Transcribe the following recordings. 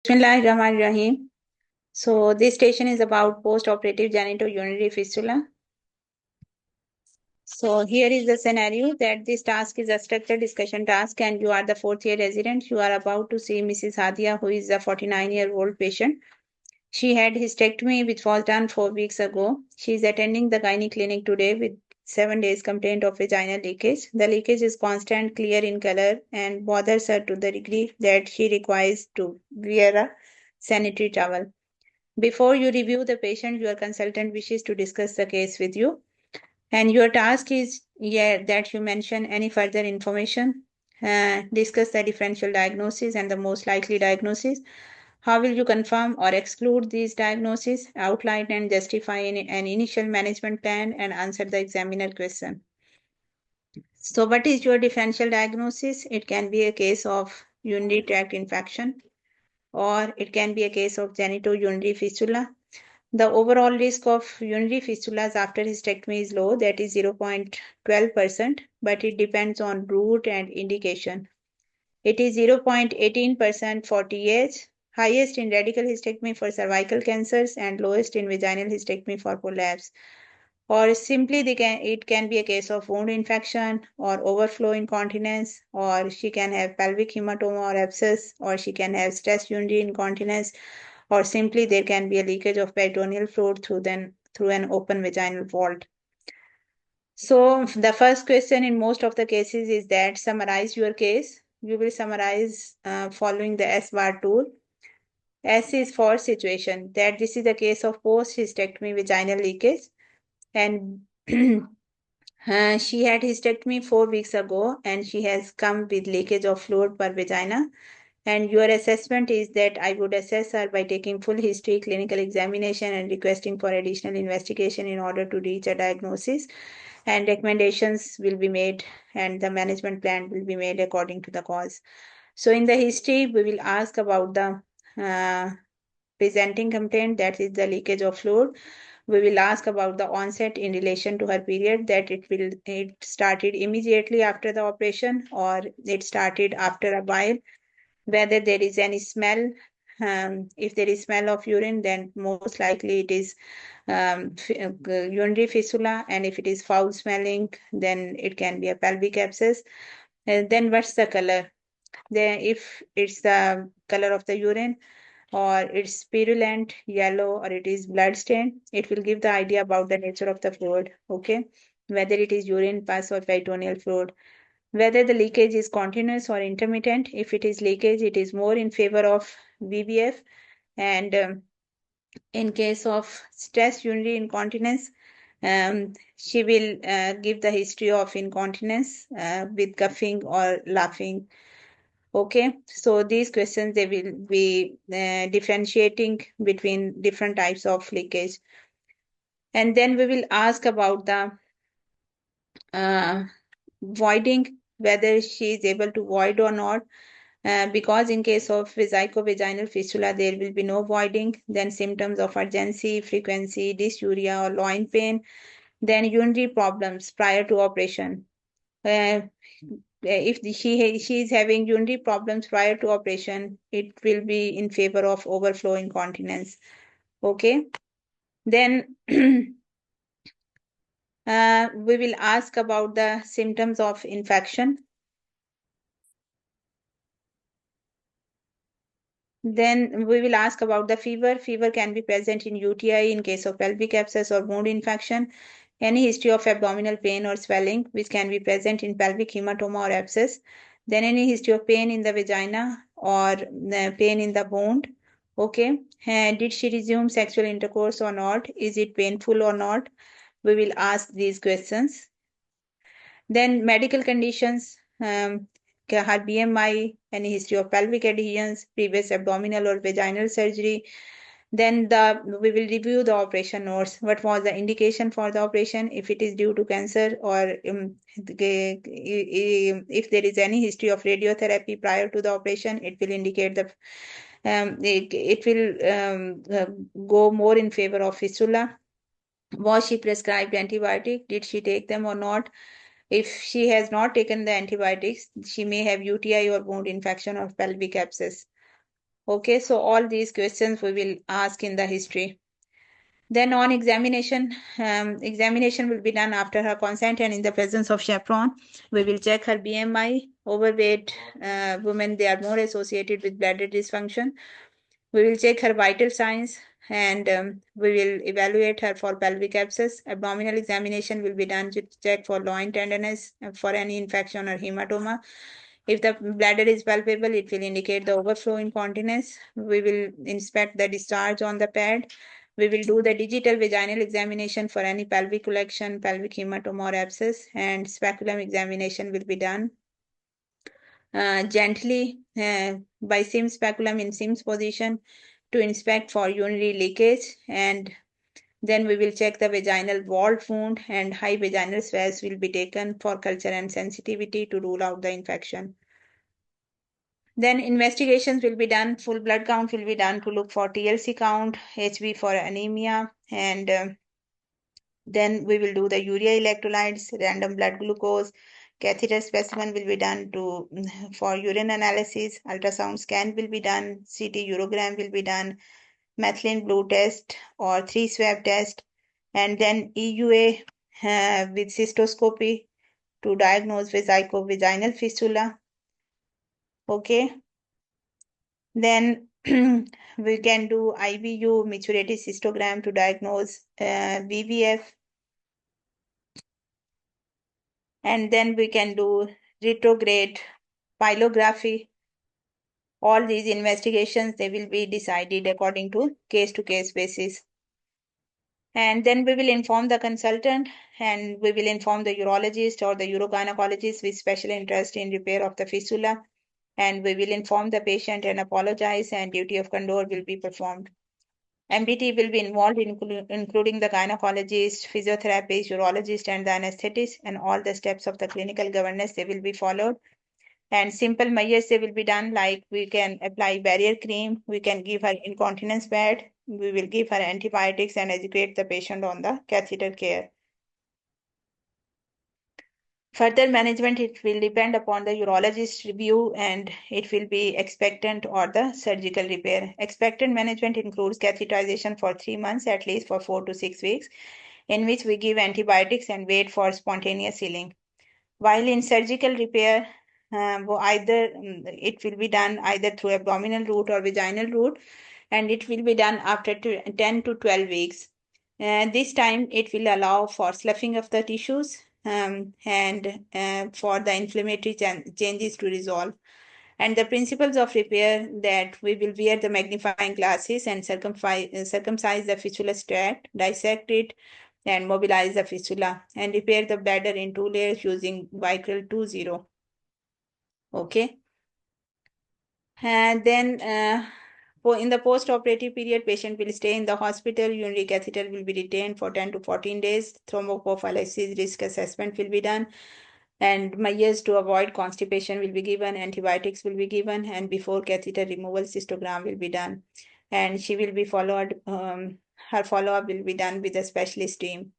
Bismillahirrahmanirrahim. So this station is about post-operative genitourinary fistula. So here is the scenario that this task is a structured discussion task and you are the fourth year resident. You are about to see Mrs. Hadia, who is a 49-year-old patient. She had hysterectomy which was done 4 weeks ago. She is attending the gynae clinic today with 7 days complaint of vaginal leakage. The leakage is constant, clear in color and bothers her to the degree that she requires to wear a sanitary towel. Before you review the patient, your consultant wishes to discuss the case with you. And your task is that you mention any further information, discuss the differential diagnosis and the most likely diagnosis. How will you confirm or exclude these diagnoses, outline and justify an initial management plan, and answer the examiner question. So what is your differential diagnosis? It can be a case of urinary tract infection, or it can be a case of genitourinary fistula. The overall risk of urinary fistulas after hysterectomy is low, that is 0.12%, but it depends on route and indication. It is 0.18% for TH, highest in radical hysterectomy for cervical cancers and lowest in vaginal hysterectomy for prolapse. Or simply it can be a case of wound infection or overflow incontinence, or she can have pelvic hematoma or abscess, or she can have stress urinary incontinence, or simply there can be a leakage of peritoneal fluid through an open vaginal vault. So the first question in most of the cases is that summarize your case. You will summarize following the S bar tool. S is for situation, that this is a case of post-hysterectomy vaginal leakage, and she had hysterectomy 4 weeks ago and she has come with leakage of fluid per vagina. And your assessment is that I would assess her by taking full history, clinical examination, and requesting for additional investigation in order to reach a diagnosis. And recommendations will be made, and the management plan will be made according to the cause. So in the history, we will ask about the presenting complaint, that is the leakage of fluid. We will ask about the onset in relation to her period, that it started immediately after the operation or it started after a while. Whether there is any smell, if there is smell of urine, then most likely it is urinary fistula, and if it is foul smelling, then it can be a pelvic abscess. And then what's the color? Then if it's the color of the urine, or it's purulent yellow, or it is blood stained, it will give the idea about the nature of the fluid. Okay, whether it is urine, pus, or peritoneal fluid. Whether the leakage is continuous or intermittent. If it is leakage, it is more in favor of VBF. And in case of stress urinary incontinence, she will give the history of incontinence with coughing or laughing. Okay, so these questions, they will be differentiating between different types of leakage. And then we will ask about the voiding, whether she is able to void or not. Because in case of vesicovaginal fistula, there will be no voiding. Then symptoms of urgency, frequency, dysuria or loin pain. Then urinary problems prior to operation. If she is having urinary problems prior to operation, it will be in favor of overflow incontinence. Okay. Then we will ask about the symptoms of infection. Then we will ask about the fever. Fever can be present in UTI in case of pelvic abscess or wound infection. Any history of abdominal pain or swelling, which can be present in pelvic hematoma or abscess. Then any history of pain in the vagina or pain in the wound. Okay. Did she resume sexual intercourse or not? Is it painful or not? We will ask these questions. Then medical conditions, her BMI, any history of pelvic adhesions, previous abdominal or vaginal surgery. Then we will review the operation notes. What was the indication for the operation? If it is due to cancer, or if there is any history of radiotherapy prior to the operation, it will indicate the it will go more in favor of fistula. Was she prescribed antibiotic? Did she take them or not? If she has not taken the antibiotics, she may have UTI or wound infection or pelvic abscess. Okay, so all these questions we will ask in the history. Then on examination, examination will be done after her consent and in the presence of chaperone. We will check her BMI. Overweight women, they are more associated with bladder dysfunction. We will check her vital signs and we will evaluate her for pelvic abscess. Abdominal examination will be done to check for loin tenderness, for any infection or hematoma. If the bladder is palpable, it will indicate the overflow incontinence. We will inspect the discharge on the pad. We will do the digital vaginal examination for any pelvic collection, pelvic hematoma or abscess, and speculum examination will be done gently by Sims speculum in Sims position to inspect for urinary leakage, and then we will check the vaginal wall wound, and high vaginal swabs will be taken for culture and sensitivity to rule out the infection. Then investigations will be done, full blood count will be done to look for TLC count, HB for anemia, and then we will do the urea electrolytes, random blood glucose, catheter specimen will be done to for urine analysis, ultrasound scan will be done, CT urogram will be done, methylene blue test or 3 swab test, and then EUA with cystoscopy to diagnose vaginal fistula. Okay. Then we can do IBU maturity cystogram to diagnose VVF, and then we can do retrograde pylography. All these investigations, they will be decided according to case basis. And then we will inform the consultant and we will inform the urologist or the urogynecologist with special interest in repair of the fistula. And we will inform the patient and apologize, and duty of candor will be performed. MDT will be involved, including the gynecologist, physiotherapist, urologist, and the anesthetist, and all the steps of the clinical governance, they will be followed. And simple measures they will be done, like we can apply barrier cream, we can give her incontinence pad, we will give her antibiotics and educate the patient on the catheter care. Further management, it will depend upon the urologist review and it will be expectant or the surgical repair. Expectant management includes catheterization for 3 months, at least for 4 to 6 weeks, in which we give antibiotics and wait for spontaneous healing. While in surgical repair, it will be done either through abdominal route or vaginal route, and it will be done after 10 to 12 weeks. This time it will allow for sloughing of the tissues and for the inflammatory changes to resolve. And the principles of repair, that we will wear the magnifying glasses and circumcise the fistula tract, dissect it, and mobilize the fistula and repair the bladder in 2 layers using Vicryl 2.0. Okay. And then in the post-operative period, patient will stay in the hospital. Urinary catheter will be retained for 10 to 14 days. Thromboprophylaxis risk assessment will be done. And measures to avoid constipation will be given. Antibiotics will be given. And before catheter removal, cystogram will be done. And she will be followed, her follow-up will be done with a specialist team.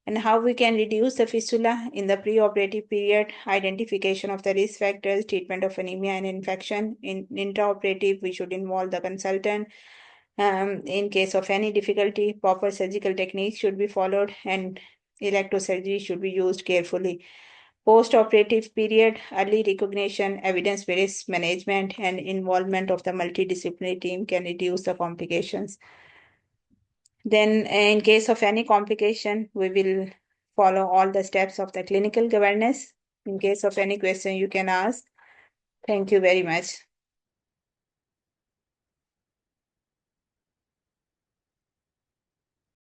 And how we can reduce the fistula in the preoperative period: identification of the risk factors, treatment of anemia and infection. In intraoperative, we should involve the consultant. In case of any difficulty, proper surgical techniques should be followed and electrosurgery should be used carefully. Post-operative period, early recognition, evidence-based management, and involvement of the multidisciplinary team can reduce the complications. Then in case of any complication, we will follow all the steps of the clinical governance. In case of any question, you can ask. Thank you very much.